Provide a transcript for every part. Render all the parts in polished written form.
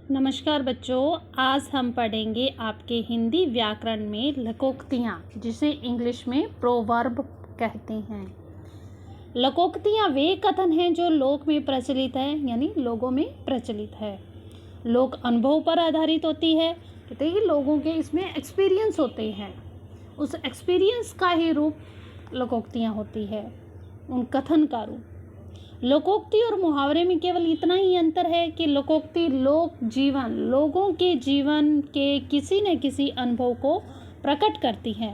नमस्कार बच्चों, आज हम पढ़ेंगे आपके हिंदी व्याकरण में लकोक्तियाँ, जिसे इंग्लिश में प्रोवर्ब कहते हैं। लकोक्तियाँ वे कथन हैं जो लोक में प्रचलित है, यानी लोगों में प्रचलित है, लोक अनुभव पर आधारित होती है। कहते हैं कि लोगों के इसमें एक्सपीरियंस होते हैं, उस एक्सपीरियंस का ही रूप लकोक्तियाँ होती है, उन कथन का रूप। लोकोक्ति और मुहावरे में केवल इतना ही अंतर है कि लोकोक्ति लोक जीवन, लोगों के जीवन के किसी न किसी अनुभव को प्रकट करती है,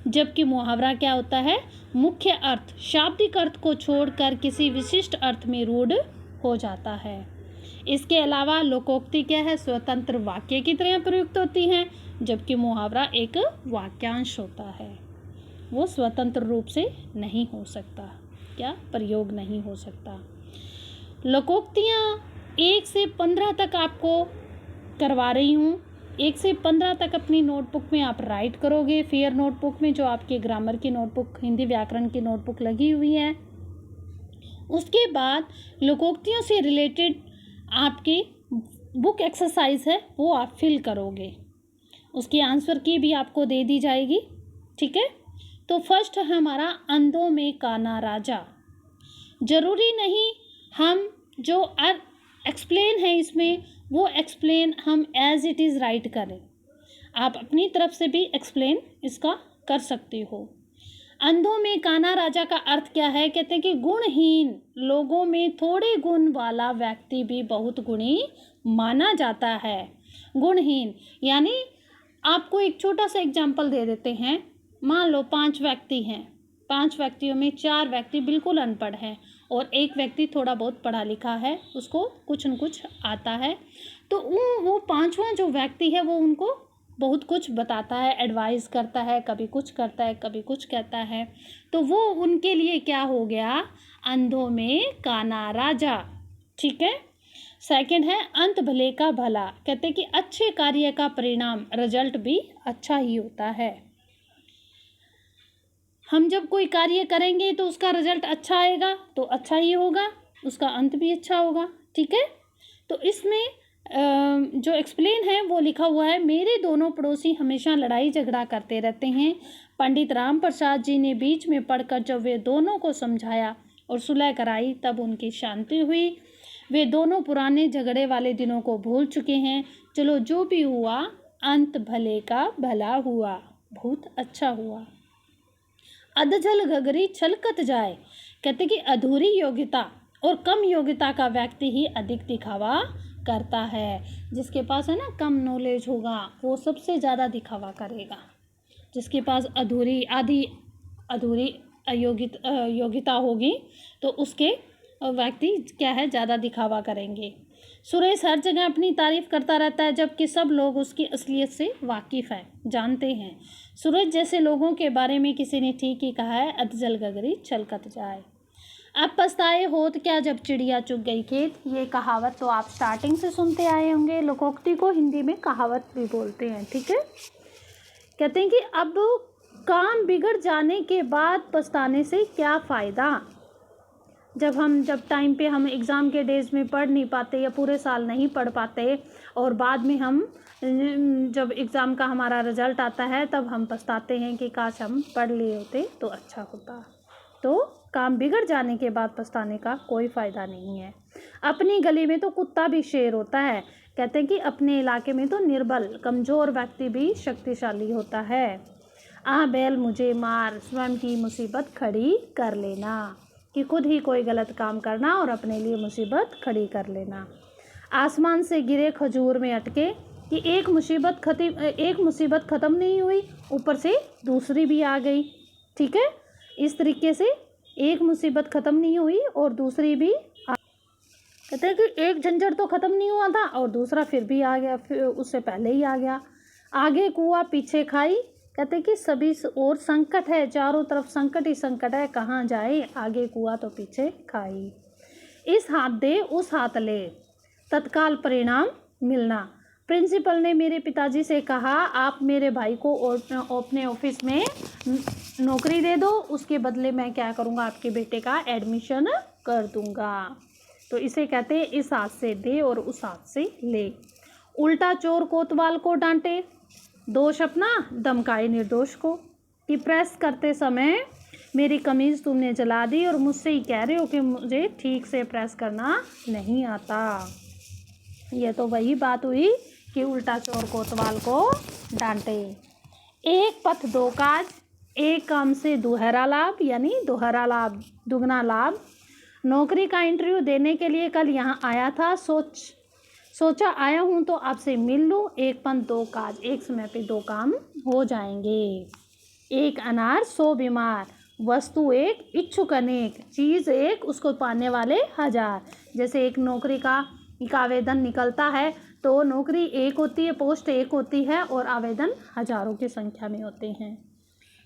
जबकि मुहावरा क्या होता है, मुख्य अर्थ, शाब्दिक अर्थ को छोड़कर किसी विशिष्ट अर्थ में रूढ़ हो जाता है। इसके अलावा लोकोक्ति क्या है, स्वतंत्र वाक्य की तरह प्रयुक्त होती है, जबकि मुहावरा एक वाक्यांश होता है, वो स्वतंत्र रूप से नहीं हो सकता, क्या प्रयोग नहीं हो सकता। लोकोक्तियाँ 1 से 15 तक आपको करवा रही हूँ। 1 से 15 तक अपनी नोटबुक में आप राइट करोगे, फेयर नोटबुक में, जो आपके ग्रामर की नोटबुक, हिंदी व्याकरण की नोटबुक लगी हुई है। उसके बाद लोकोक्तियों से रिलेटेड आपकी बुक एक्सरसाइज है, वो आप फिल करोगे, उसकी आंसर की भी आपको दे दी जाएगी। ठीक है, तो फर्स्ट है हमारा अंधों में काना राजा। जरूरी नहीं हम जो एक्सप्लेन है इसमें, वो एक्सप्लेन हम एज इट इज़ राइट करें, आप अपनी तरफ से भी एक्सप्लेन इसका कर सकते हो। अंधों में काना राजा का अर्थ क्या है, कहते हैं कि गुणहीन लोगों में थोड़े गुण वाला व्यक्ति भी बहुत गुणी माना जाता है। गुणहीन यानी आपको एक छोटा सा एग्जाम्पल दे देते हैं। मान लो 5 व्यक्ति हैं, 5 व्यक्तियों में 4 व्यक्ति बिल्कुल अनपढ़ हैं और एक व्यक्ति थोड़ा बहुत पढ़ा लिखा है, उसको कुछ न कुछ आता है। तो वो 5वां जो व्यक्ति है वो उनको बहुत कुछ बताता है, एडवाइस करता है, कभी कुछ करता है, कभी कुछ कहता है। तो वो उनके लिए क्या हो गया, अंधों में काना राजा। ठीक है। सेकंड है अंत भले का भला, कहते हैं कि अच्छे कार्य का परिणाम, रिजल्ट भी अच्छा ही होता है। हम जब कोई कार्य करेंगे तो उसका रिजल्ट अच्छा आएगा तो अच्छा ही होगा, उसका अंत भी अच्छा होगा। ठीक है, तो इसमें जो एक्सप्लेन है वो लिखा हुआ है, मेरे दोनों पड़ोसी हमेशा लड़ाई झगड़ा करते रहते हैं। पंडित राम प्रसाद जी ने बीच में पढ़कर जब वे दोनों को समझाया और सुलह कराई, तब उनकी शांति हुई। वे दोनों पुराने झगड़े वाले दिनों को भूल चुके हैं। चलो जो भी हुआ, अंत भले का भला हुआ, बहुत अच्छा हुआ। अधजल घगरी छलकत जाए, कहते कि अधूरी योग्यता और कम योग्यता का व्यक्ति ही अधिक दिखावा करता है। जिसके पास है ना कम नॉलेज होगा वो सबसे ज़्यादा दिखावा करेगा, जिसके पास अधूरी योग्यता होगी तो उसके व्यक्ति क्या है, ज़्यादा दिखावा करेंगे। सुरेश हर जगह अपनी तारीफ करता रहता है, जबकि सब लोग उसकी असलियत से वाकिफ़ हैं, जानते हैं। सूरज जैसे लोगों के बारे में किसी ने ठीक ही कहा है, अधजल गगरी छलकत जाए। अब पछताए होत क्या जब चिड़िया चुग गई खेत। ये कहावत तो आप स्टार्टिंग से सुनते आए होंगे। लोकोक्ति को हिंदी में कहावत भी बोलते हैं। ठीक है, कहते हैं कि अब काम बिगड़ जाने के बाद पछताने से क्या फ़ायदा। जब टाइम पे हम एग्ज़ाम के डेज में पढ़ नहीं पाते या पूरे साल नहीं पढ़ पाते और बाद में हम जब एग्ज़ाम का हमारा रिज़ल्ट आता है तब हम पछताते हैं कि काश हम पढ़ लिए होते तो अच्छा होता। तो काम बिगड़ जाने के बाद पछताने का कोई फ़ायदा नहीं है। अपनी गली में तो कुत्ता भी शेर होता है, कहते हैं कि अपने इलाके में तो निर्बल कमज़ोर व्यक्ति भी शक्तिशाली होता है। आ बैल मुझे मार, स्वयं की मुसीबत खड़ी कर लेना, कि खुद ही कोई गलत काम करना और अपने लिए मुसीबत खड़ी कर लेना। आसमान से गिरे खजूर में अटके, कि एक मुसीबत ख़त्म नहीं हुई, ऊपर से दूसरी भी आ गई। ठीक है, इस तरीके से एक मुसीबत ख़त्म नहीं हुई और दूसरी भी कहते हैं कि एक झंझट तो ख़त्म नहीं हुआ था और दूसरा फिर भी आ गया, फिर उससे पहले ही आ गया। आगे कुआं पीछे खाई, कहते हैं कि सभी और संकट है, चारों तरफ संकट ही संकट है, कहाँ जाए, आगे कुआं तो पीछे खाई। इस हाथ दे उस हाथ ले, तत्काल परिणाम मिलना। प्रिंसिपल ने मेरे पिताजी से कहा, आप मेरे भाई को अपने ऑफिस में नौकरी दे दो, उसके बदले मैं क्या करूँगा, आपके बेटे का एडमिशन कर दूँगा। तो इसे कहते हैं इस हाथ से दे और उस हाथ से ले। उल्टा चोर कोतवाल को डांटे, दोष अपना धमकाए निर्दोष को, कि प्रेस करते समय मेरी कमीज़ तुमने जला दी और मुझसे ही कह रहे हो कि मुझे ठीक से प्रेस करना नहीं आता। ये तो वही बात हुई कि उल्टा चोर कोतवाल को डांटे। एक पथ दो काज, एक काम से दुहरा लाभ, यानी दोहरा लाभ दुगना लाभ। नौकरी का इंटरव्यू देने के लिए कल यहाँ आया था, सोचा आया हूँ तो आपसे मिल लूँ। एक पंथ दो काज, एक समय पे दो काम हो जाएंगे। एक अनार 100 बीमार, वस्तु एक इच्छुक अनेक, चीज़ एक उसको पाने वाले हजार। जैसे एक नौकरी का एक आवेदन निकलता है तो नौकरी एक होती है, पोस्ट एक होती है और आवेदन हजारों की संख्या में होते हैं।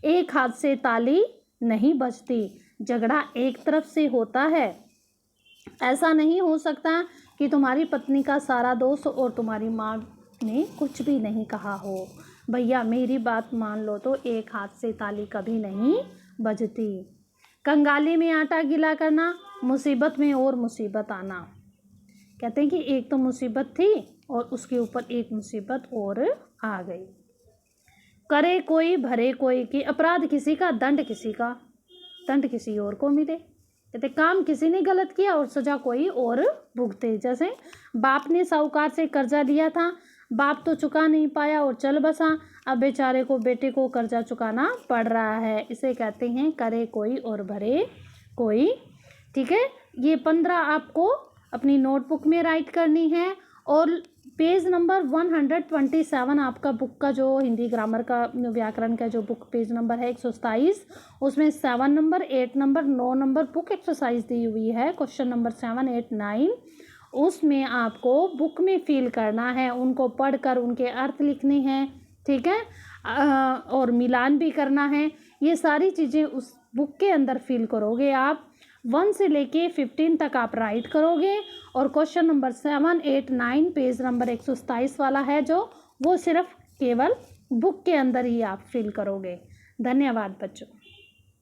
एक हाथ से ताली नहीं बजती, झगड़ा एक तरफ से होता है। ऐसा नहीं हो सकता कि तुम्हारी पत्नी का सारा दोष और तुम्हारी माँ ने कुछ भी नहीं कहा हो। भैया मेरी बात मान लो तो एक हाथ से ताली कभी नहीं बजती। कंगाली में आटा गीला करना, मुसीबत में और मुसीबत आना। कहते हैं कि एक तो मुसीबत थी और उसके ऊपर एक मुसीबत और आ गई। करे कोई भरे कोई, कि अपराध किसी का दंड किसी का, दंड किसी और को मिले। कहते काम किसी ने गलत किया और सजा कोई और भुगते। जैसे बाप ने साहूकार से कर्जा लिया था, बाप तो चुका नहीं पाया और चल बसा, अब बेचारे को बेटे को कर्जा चुकाना पड़ रहा है। इसे कहते हैं करे कोई और भरे कोई। ठीक है, ये 15 आपको अपनी नोटबुक में राइट करनी है और पेज नंबर 127 आपका बुक का जो हिंदी ग्रामर का व्याकरण का जो बुक पेज नंबर है 127, उसमें 7 number 8 number 9 number book exercise दी हुई है। क्वेश्चन नंबर 7 8 9 उसमें आपको बुक में फिल करना है, उनको पढ़कर उनके अर्थ लिखने हैं। ठीक है, और मिलान भी करना है। ये सारी चीज़ें उस बुक के अंदर फिल करोगे आप। 1 से लेके 15 तक आप राइट करोगे और क्वेश्चन नंबर 7 8 9 पेज नंबर 127 वाला है जो, वो सिर्फ केवल बुक के अंदर ही आप फिल करोगे। धन्यवाद बच्चों।